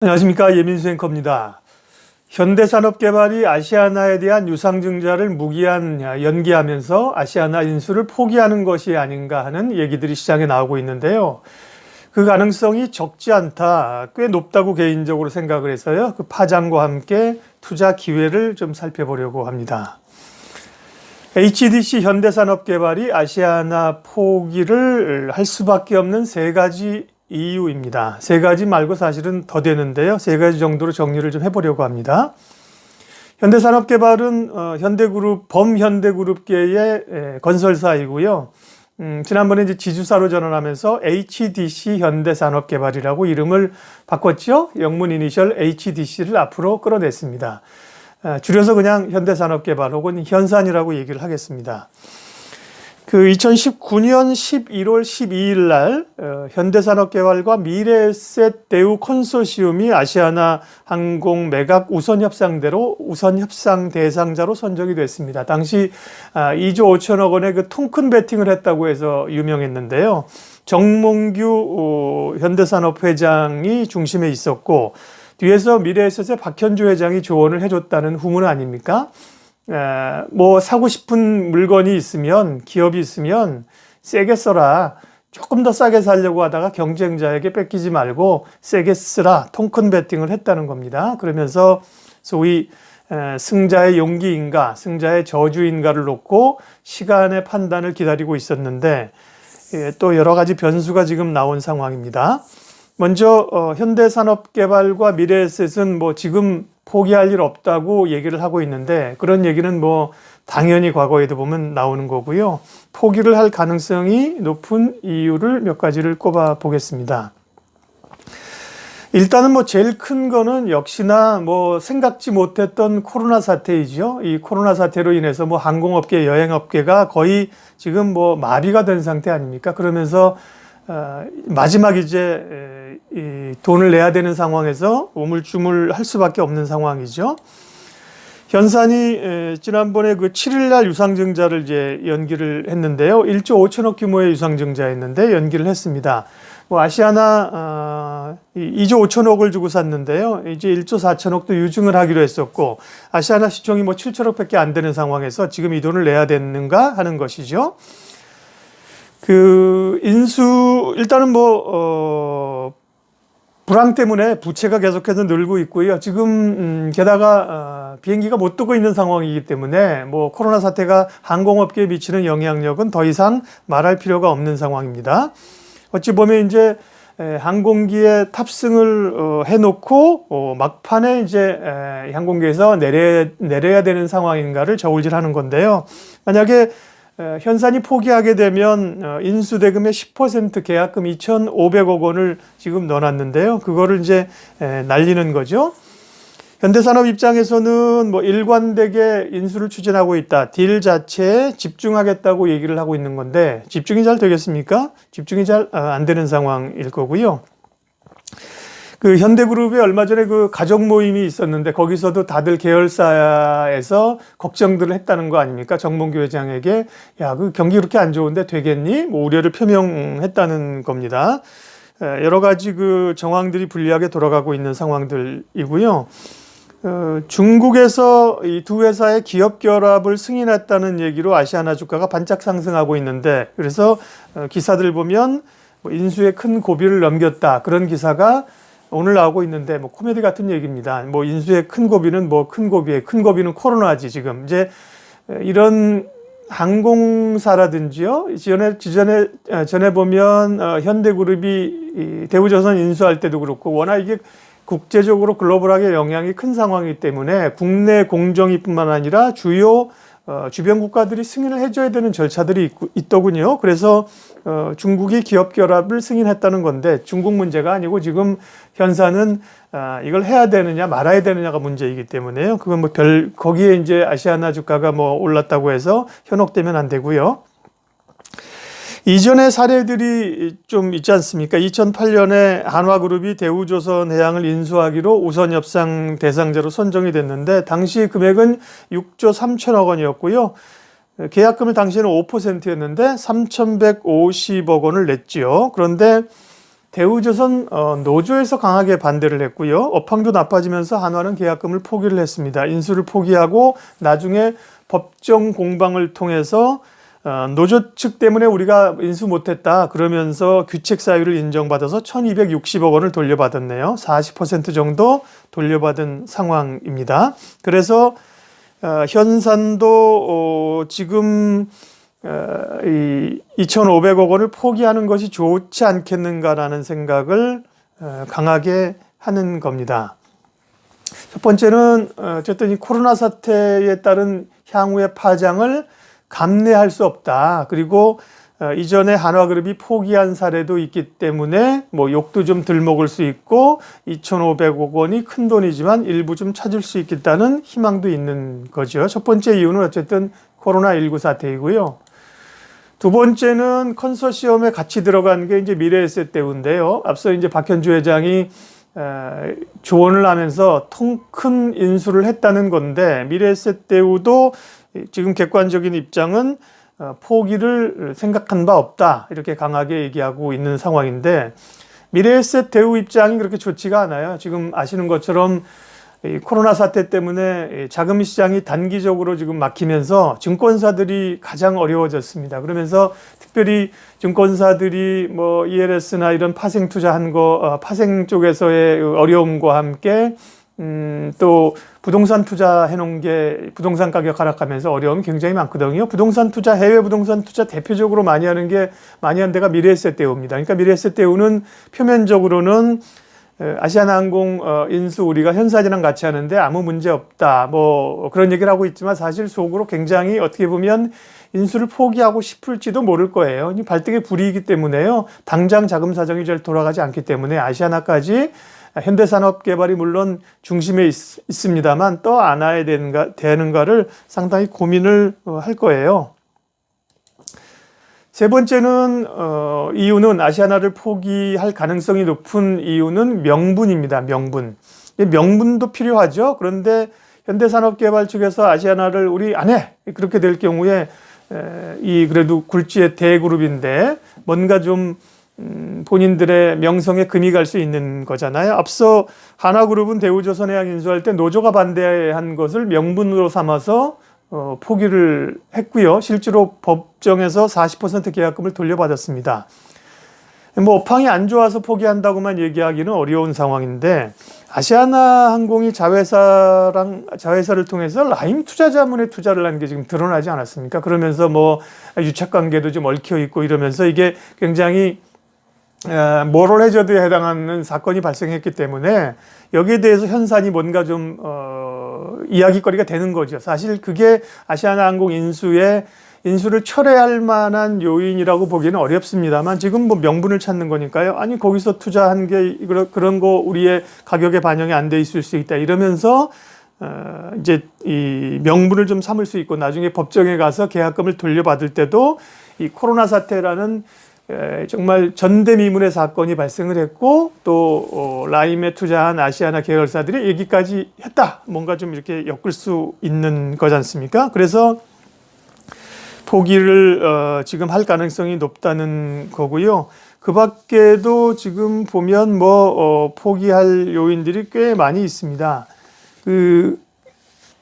안녕하십니까, 예민수 앵커입니다. 현대산업개발이 아시아나에 대한 유상증자를 무기한 연기하면서 아시아나 인수를 포기하는 것이 아닌가 하는 얘기들이 시장에 나오고 있는데요. 그 가능성이 적지 않다, 꽤 높다고 개인적으로 생각을 해서요. 그 파장과 함께 투자 기회를 좀 살펴보려고 합니다. HDC 현대산업개발이 아시아나 포기를 할 수밖에 없는 세 가지 이유입니다. 세 가지 말고 사실은 더 되는데요. 세 가지 정도로 정리를 좀 해보려고 합니다. 현대산업개발은 현대그룹, 범현대그룹계의 건설사이고요. 지난번에 이제 지주사로 전환하면서 HDC 현대산업개발이라고 이름을 바꿨죠. 영문 이니셜 HDC를 앞으로 끌어냈습니다. 줄여서 그냥 현대산업개발 혹은 현산이라고 얘기를 하겠습니다. 그 2019년 11월 12일 날 현대산업개발과 미래에셋 대우 컨소시엄이 아시아나 항공 매각 우선협상 대상자로 선정이 됐습니다. 당시 2조 5천억 원의 그 통큰 베팅을 했다고 해서 유명했는데요. 정몽규 현대산업 회장이 중심에 있었고 뒤에서 미래에셋의 박현주 회장이 조언을 해줬다는 후문 아닙니까? 뭐 사고 싶은 물건이 있으면, 기업이 있으면 세게 써라. 조금 더 싸게 살려고 하다가 경쟁자에게 뺏기지 말고 세게 쓰라. 통큰 베팅을 했다는 겁니다. 그러면서 소위 승자의 용기인가, 승자의 저주인가를 놓고 시간의 판단을 기다리고 있었는데 또 여러 가지 변수가 지금 나온 상황입니다. 먼저 현대산업개발과 미래에셋은 뭐 지금 포기할 일 없다고 얘기를 하고 있는데 그런 얘기는 뭐 당연히 과거에도 보면 나오는 거고요. 포기를 할 가능성이 높은 이유를 몇 가지를 꼽아 보겠습니다. 일단은 뭐 제일 큰 거는 역시나 뭐 생각지 못했던 코로나 사태이죠. 이 코로나 사태로 인해서 뭐 항공업계, 여행업계가 거의 지금 뭐 마비가 된 상태 아닙니까? 그러면서 마지막 이제 이 돈을 내야 되는 상황에서 우물쭈물 할 수밖에 없는 상황이죠. 현산이 지난번에 그 7일 날 유상증자를 이제 연기를 했는데요. 1조 5천억 규모의 유상증자였는데 연기를 했습니다. 뭐 아시아나 2조 5천억을 주고 샀는데요. 이제 1조 4천억도 유증을 하기로 했었고 아시아나 시총이 뭐 7천억밖에 안 되는 상황에서 지금 이 돈을 내야 되는가 하는 것이죠. 그 인수 일단은 뭐 불황 때문에 부채가 계속해서 늘고 있고요. 지금 게다가 비행기가 못 뜨고 있는 상황이기 때문에 뭐 코로나 사태가 항공업계에 미치는 영향력은 더 이상 말할 필요가 없는 상황입니다. 어찌 보면 이제 항공기에 탑승을 해놓고 막판에 이제 항공기에서 내려야 되는 상황인가를 저울질하는 건데요. 만약에 현산이 포기하게 되면 인수대금의 10% 계약금 2,500억 원을 지금 넣어놨는데요. 그거를 이제 날리는 거죠. 현대산업 입장에서는 뭐 일관되게 인수를 추진하고 있다. 딜 자체에 집중하겠다고 얘기를 하고 있는 건데 집중이 잘 되겠습니까? 집중이 잘 안 되는 상황일 거고요. 그 현대그룹에 얼마 전에 그 가족 모임이 있었는데 거기서도 다들 계열사에서 걱정들을 했다는 거 아닙니까? 정몽규 회장에게 야, 그 경기 그렇게 안 좋은데 되겠니? 뭐 우려를 표명했다는 겁니다. 여러 가지 그 정황들이 불리하게 돌아가고 있는 상황들이고요. 중국에서 이 두 회사의 기업 결합을 승인했다는 얘기로 아시아나 주가가 반짝 상승하고 있는데 그래서 기사들 보면 뭐 인수에 큰 고비를 넘겼다 그런 기사가 오늘 나오고 있는데 뭐 코미디 같은 얘기입니다. 뭐 인수의 큰 고비는 뭐 큰 고비는 코로나지 지금 이제 이런 항공사라든지요. 전에 보면 현대그룹이 대우조선 인수할 때도 그렇고 워낙 이게 국제적으로 글로벌하게 영향이 큰 상황이기 때문에 국내 공정위뿐만 아니라 주요 주변 국가들이 승인을 해줘야 되는 절차들이 있더군요. 그래서 중국이 기업 결합을 승인했다는 건데 중국 문제가 아니고 지금 현산은 이걸 해야 되느냐 말아야 되느냐가 문제이기 때문에요. 그건 뭐 거기에 이제 아시아나 주가가 뭐 올랐다고 해서 현혹되면 안 되고요. 이전의 사례들이 좀 있지 않습니까? 2008년에 한화그룹이 대우조선해양을 인수하기로 우선협상 대상자로 선정이 됐는데 당시 금액은 6조 3천억 원이었고요. 계약금을 당시에는 5%였는데 3,150억 원을 냈지요. 그런데 대우조선 노조에서 강하게 반대를 했고요. 업황도 나빠지면서 한화는 계약금을 포기를 했습니다. 인수를 포기하고 나중에 법정 공방을 통해서 노조 측 때문에 우리가 인수 못했다 그러면서 규책 사유를 인정받아서 1260억 원을 돌려받았네요. 40% 정도 돌려받은 상황입니다. 그래서 현산도 지금 이 2,500억 원을 포기하는 것이 좋지 않겠는가라는 생각을 강하게 하는 겁니다. 첫 번째는 어쨌든 이 코로나 사태에 따른 향후의 파장을 감내할 수 없다. 그리고 이전에 한화그룹이 포기한 사례도 있기 때문에 뭐 욕도 좀 덜 먹을 수 있고 2,500억 원이 큰 돈이지만 일부 좀 찾을 수 있겠다는 희망도 있는 거죠. 첫 번째 이유는 어쨌든 코로나19 사태이고요. 두 번째는 컨소시엄에 같이 들어간 게 이제 미래에셋대우인데요. 앞서 이제 박현주 회장이 조언을 하면서 통 큰 인수를 했다는 건데 미래에셋대우도 지금 객관적인 입장은 포기를 생각한 바 없다 이렇게 강하게 얘기하고 있는 상황인데 미래에셋대우 입장이 그렇게 좋지가 않아요. 지금 아시는 것처럼 이 코로나 사태 때문에 자금 시장이 단기적으로 지금 막히면서 증권사들이 가장 어려워졌습니다. 그러면서 특별히 증권사들이 뭐 ELS나 이런 파생 투자한 거 파생 쪽에서의 어려움과 함께 또 부동산 투자해 놓은 게 부동산 가격 하락하면서 어려움이 굉장히 많거든요. 부동산 투자, 해외 부동산 투자 대표적으로 많이 한 데가 미래에셋대우입니다. 그러니까 미래에셋대우는 표면적으로는 아시아나항공 인수 우리가 현산이랑 같이 하는데 아무 문제 없다. 뭐 그런 얘기를 하고 있지만 사실 속으로 굉장히 어떻게 보면 인수를 포기하고 싶을지도 모를 거예요. 발등에 불이기 때문에요. 당장 자금 사정이 잘 돌아가지 않기 때문에 아시아나까지 현대산업개발이 물론 중심에 있습니다만 또 안아야 되는가를 상당히 고민을 할 거예요. 세 번째는 이유는 아시아나를 포기할 가능성이 높은 이유는 명분입니다. 명분도 필요하죠. 그런데 현대산업개발 측에서 아시아나를 우리 안 해. 그렇게 될 경우에 그래도 굴지의 대그룹인데 뭔가 좀 본인들의 명성에 금이 갈 수 있는 거잖아요. 앞서 한화그룹은 대우조선해양 인수할 때 노조가 반대한 것을 명분으로 삼아서 포기를 했고요. 실제로 법정에서 40% 계약금을 돌려받았습니다. 뭐 업황이 안 좋아서 포기한다고만 얘기하기는 어려운 상황인데 아시아나항공이 자회사를 통해서 라임 투자자문에 투자를 한 게 지금 드러나지 않았습니까? 그러면서 뭐 유착관계도 좀 얽혀 있고 이러면서 이게 굉장히 모럴 해저드에 해당하는 사건이 발생했기 때문에 여기에 대해서 현산이 뭔가 좀 이야기거리가 되는 거죠. 사실 그게 아시아나항공 인수를 철회할 만한 요인이라고 보기는 어렵습니다만 지금 뭐 명분을 찾는 거니까요. 아니 거기서 투자한 게 그런 거 우리의 가격에 반영이 안 돼 있을 수 있다 이러면서 이제 이 명분을 좀 삼을 수 있고 나중에 법정에 가서 계약금을 돌려받을 때도 이 코로나 사태라는 정말 전대미문의 사건이 발생을 했고 또 라임에 투자한 아시아나 계열사들이 얘기까지 했다. 뭔가 좀 이렇게 엮을 수 있는 거지 않습니까? 그래서 포기를 지금 할 가능성이 높다는 거고요. 그 밖에도 지금 보면 뭐 포기할 요인들이 꽤 많이 있습니다. 이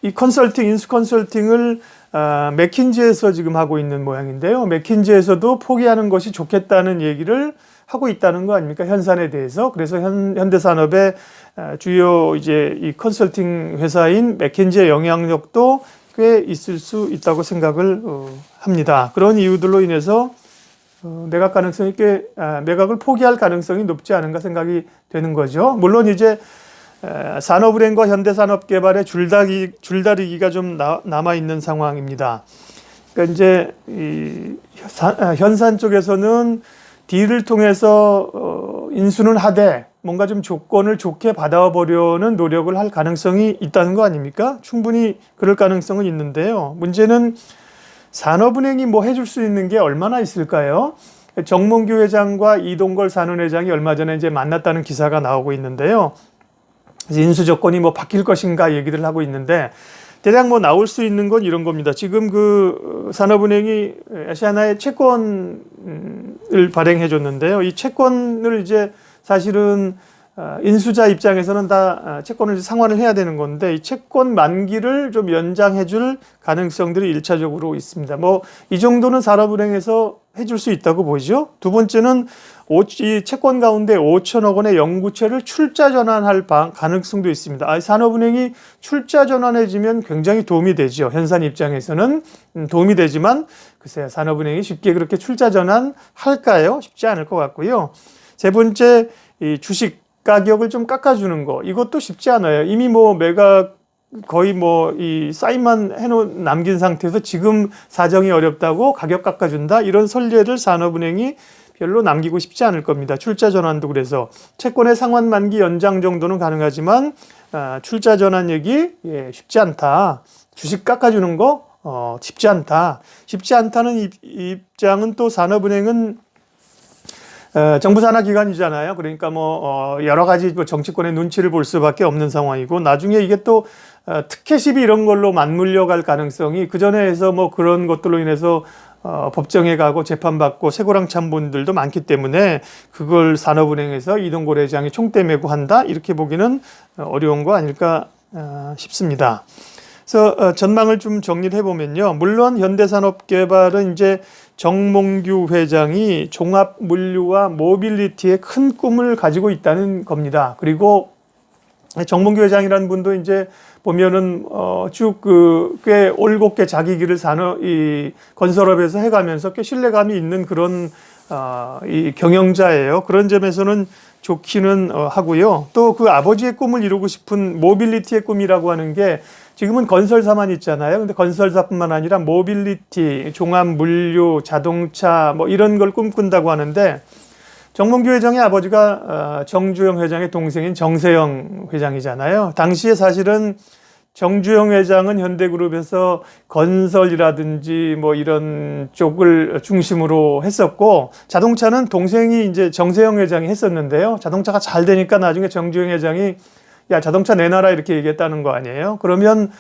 인수 컨설팅을 맥킨지에서 지금 하고 있는 모양인데요. 맥킨지에서도 포기하는 것이 좋겠다는 얘기를 하고 있다는 거 아닙니까? 현산에 대해서. 그래서 현대산업의 주요 이제 이 컨설팅 회사인 맥킨지의 영향력도 꽤 있을 수 있다고 생각을 합니다. 그런 이유들로 인해서 매각을 포기할 가능성이 높지 않은가 생각이 되는 거죠. 물론 이제 산업은행과 현대산업개발의 줄다리기가 좀 남아 있는 상황입니다. 그러니까 이제 현산 쪽에서는 딜을 통해서 인수는 하되 뭔가 좀 조건을 좋게 받아보려는 노력을 할 가능성이 있다는 거 아닙니까? 충분히 그럴 가능성은 있는데요. 문제는 산업은행이 뭐 해줄 수 있는 게 얼마나 있을까요? 정몽규 회장과 이동걸 산은회장이 얼마 전에 이제 만났다는 기사가 나오고 있는데요. 인수 조건이 뭐 바뀔 것인가 얘기를 하고 있는데 대략 뭐 나올 수 있는 건 이런 겁니다. 지금 그 산업은행이 아시아나의 채권을 발행해 줬는데요. 이 채권을 이제 사실은 인수자 입장에서는 다 채권을 상환을 해야 되는 건데 이 채권 만기를 좀 연장해 줄 가능성들이 1차적으로 있습니다. 뭐 이 정도는 산업은행에서 해줄 수 있다고 보이죠. 두 번째는 이 채권 가운데 5천억 원의 영구채를 출자 전환할 가능성도 있습니다. 산업은행이 출자 전환해주면 굉장히 도움이 되죠. 현산 입장에서는 도움이 되지만 글쎄요, 산업은행이 쉽게 그렇게 출자 전환할까요? 쉽지 않을 것 같고요. 세 번째, 이 주식 가격을 좀 깎아주는 거, 이것도 쉽지 않아요. 이미 뭐 매각 거의 뭐 이 사인만 남긴 상태에서 지금 사정이 어렵다고 가격 깎아준다, 이런 선례를 산업은행이 별로 남기고 싶지 않을 겁니다. 출자 전환도 그래서 채권의 상환 만기 연장 정도는 가능하지만 출자 전환 얘기 쉽지 않다. 주식 깎아주는 거 쉽지 않다. 쉽지 않다는 입장은 또 산업은행은 정부 산하 기관이잖아요. 그러니까 뭐 여러 가지 정치권의 눈치를 볼 수밖에 없는 상황이고, 나중에 이게 또 특혜 시비 이런 걸로 맞물려 갈 가능성이, 그 전에 해서 뭐 그런 것들로 인해서 법정에 가고 재판받고 쇠고랑 찬 분들도 많기 때문에 그걸 산업은행에서 이동걸 회장이 총대 메고 한다, 이렇게 보기는 어려운 거 아닐까 싶습니다. 그래서 전망을 좀 정리를 해보면요. 물론 현대산업개발은 이제 정몽규 회장이 종합물류와 모빌리티에 큰 꿈을 가지고 있다는 겁니다. 그리고 정몽규 회장이라는 분도 이제 보면은 쭉 꽤 올곧게 자기 길을 이 건설업에서 해가면서 꽤 신뢰감이 있는 그런 이 경영자예요. 그런 점에서는 좋기는 하고요. 또 그 아버지의 꿈을 이루고 싶은 모빌리티의 꿈이라고 하는 게, 지금은 건설사만 있잖아요. 근데 건설사뿐만 아니라 모빌리티, 종합물류, 자동차 뭐 이런 걸 꿈꾼다고 하는데, 정몽규 회장의 아버지가 정주영 회장의 동생인 정세영 회장이잖아요. 당시에 사실은 정주영 회장은 현대그룹에서 건설이라든지 뭐 이런 쪽을 중심으로 했었고, 자동차는 동생이 이제 정세영 회장이 했었는데요. 자동차가 잘 되니까 나중에 정주영 회장이 야, 자동차 내놔라, 이렇게 얘기했다는 거 아니에요. 그러면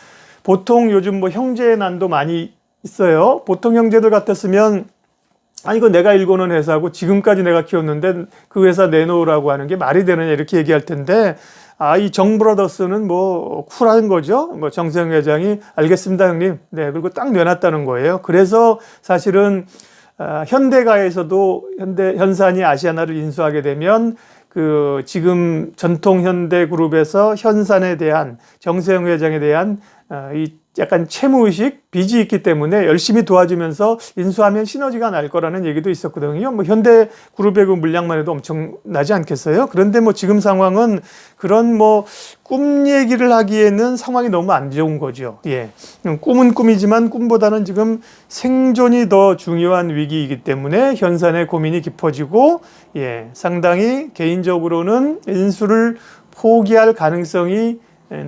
보통 요즘 뭐 형제 난도 많이 있어요. 보통 형제들 같았으면 아니 이거 내가 일궈놓은 회사고 지금까지 내가 키웠는데 그 회사 내놓으라고 하는 게 말이 되느냐, 이렇게 얘기할 텐데, 이 정브라더스는 뭐 쿨한 거죠. 뭐 정세영 회장이 알겠습니다 형님, 네, 그리고 딱 내놨다는 거예요. 그래서 사실은 현대가에서도 현산이 아시아나를 인수하게 되면 그 지금 전통 현대그룹에서 현산에 대한, 정세영 회장에 대한 이 약간 채무의식, 빚이 있기 때문에 열심히 도와주면서 인수하면 시너지가 날 거라는 얘기도 있었거든요. 뭐 현대그룹의 그 물량만 해도 엄청나지 않겠어요? 그런데 뭐 지금 상황은 그런 뭐 꿈 얘기를 하기에는 상황이 너무 안 좋은 거죠. 예. 꿈은 꿈이지만 꿈보다는 지금 생존이 더 중요한 위기이기 때문에 현산의 고민이 깊어지고, 상당히 개인적으로는 인수를 포기할 가능성이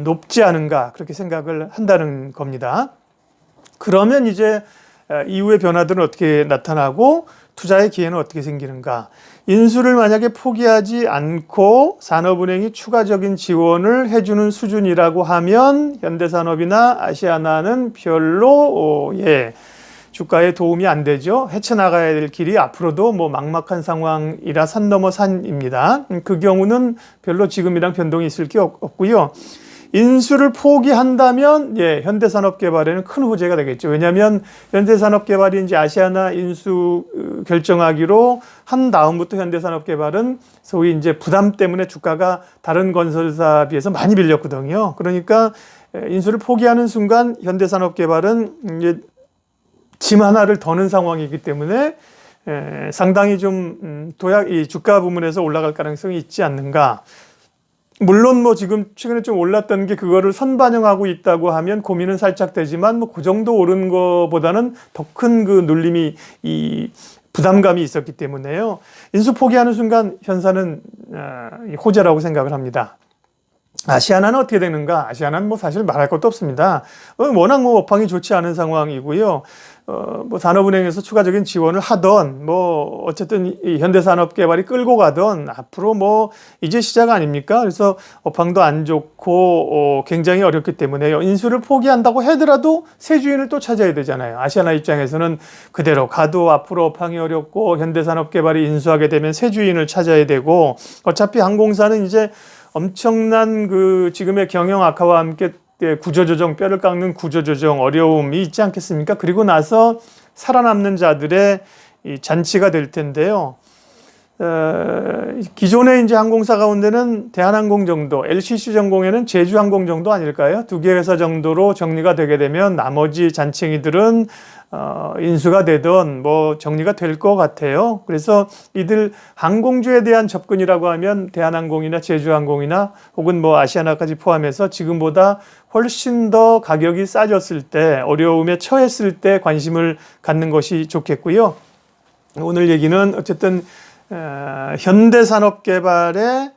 높지 않은가, 그렇게 생각을 한다는 겁니다. 그러면 이제 이후의 변화들은 어떻게 나타나고 투자의 기회는 어떻게 생기는가. 인수를 만약에 포기하지 않고 산업은행이 추가적인 지원을 해주는 수준이라고 하면 현대산업이나 아시아나는 별로 주가에 도움이 안 되죠. 헤쳐나가야 될 길이 앞으로도 뭐 막막한 상황이라 산 넘어 산입니다. 그 경우는 별로 지금이랑 변동이 있을 게 없고요. 인수를 포기한다면 현대산업개발에는 큰 호재가 되겠죠. 왜냐하면 현대산업개발이 이제 아시아나 인수 결정하기로 한 다음부터 현대산업개발은 소위 이제 부담 때문에 주가가 다른 건설사에 비해서 많이 밀렸거든요. 그러니까 인수를 포기하는 순간 현대산업개발은 이제 짐 하나를 더는 상황이기 때문에 상당히 좀 이 주가 부문에서 올라갈 가능성이 있지 않는가. 물론 뭐 지금 최근에 좀 올랐던 게 그거를 선반영하고 있다고 하면 고민은 살짝 되지만 뭐 그 정도 오른 거보다는 더 큰 그 눌림이, 이 부담감이 있었기 때문에요. 인수 포기하는 순간 현산은 호재라고 생각을 합니다. 아시아나는 어떻게 되는가? 아시아나는 뭐 사실 말할 것도 없습니다. 워낙 뭐 업황이 좋지 않은 상황이고요. 뭐 산업은행에서 추가적인 지원을 하던 뭐 어쨌든 이 현대산업개발이 끌고 가던 앞으로 뭐 이제 시작 아닙니까? 그래서 업황도 안 좋고 굉장히 어렵기 때문에 인수를 포기한다고 하더라도 새 주인을 또 찾아야 되잖아요. 아시아나 입장에서는 그대로 가도 앞으로 업황이 어렵고 현대산업개발이 인수하게 되면 새 주인을 찾아야 되고 어차피 항공사는 이제 엄청난 그 지금의 경영 악화와 함께 구조조정, 뼈를 깎는 구조조정 어려움이 있지 않겠습니까? 그리고 나서 살아남는 자들의 이 잔치가 될 텐데요. 기존의 이제 항공사 가운데는 대한항공 정도, LCC 전공에는 제주항공 정도 아닐까요? 두 개 회사 정도로 정리가 되게 되면 나머지 잔챙이들은 인수가 되든 뭐 정리가 될 것 같아요. 그래서 이들 항공주에 대한 접근이라고 하면 대한항공이나 제주항공이나 혹은 뭐 아시아나까지 포함해서 지금보다 훨씬 더 가격이 싸졌을 때, 어려움에 처했을 때 관심을 갖는 것이 좋겠고요. 오늘 얘기는 어쨌든 현대산업개발에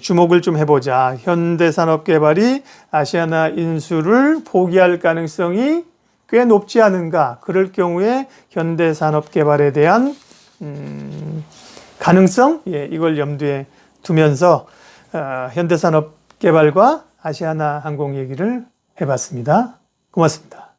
주목을 좀 해보자. 현대산업개발이 아시아나 인수를 포기할 가능성이 꽤 높지 않은가. 그럴 경우에 현대산업개발에 대한 가능성, 이걸 염두에 두면서 현대산업개발과 아시아나 항공 얘기를 해봤습니다. 고맙습니다.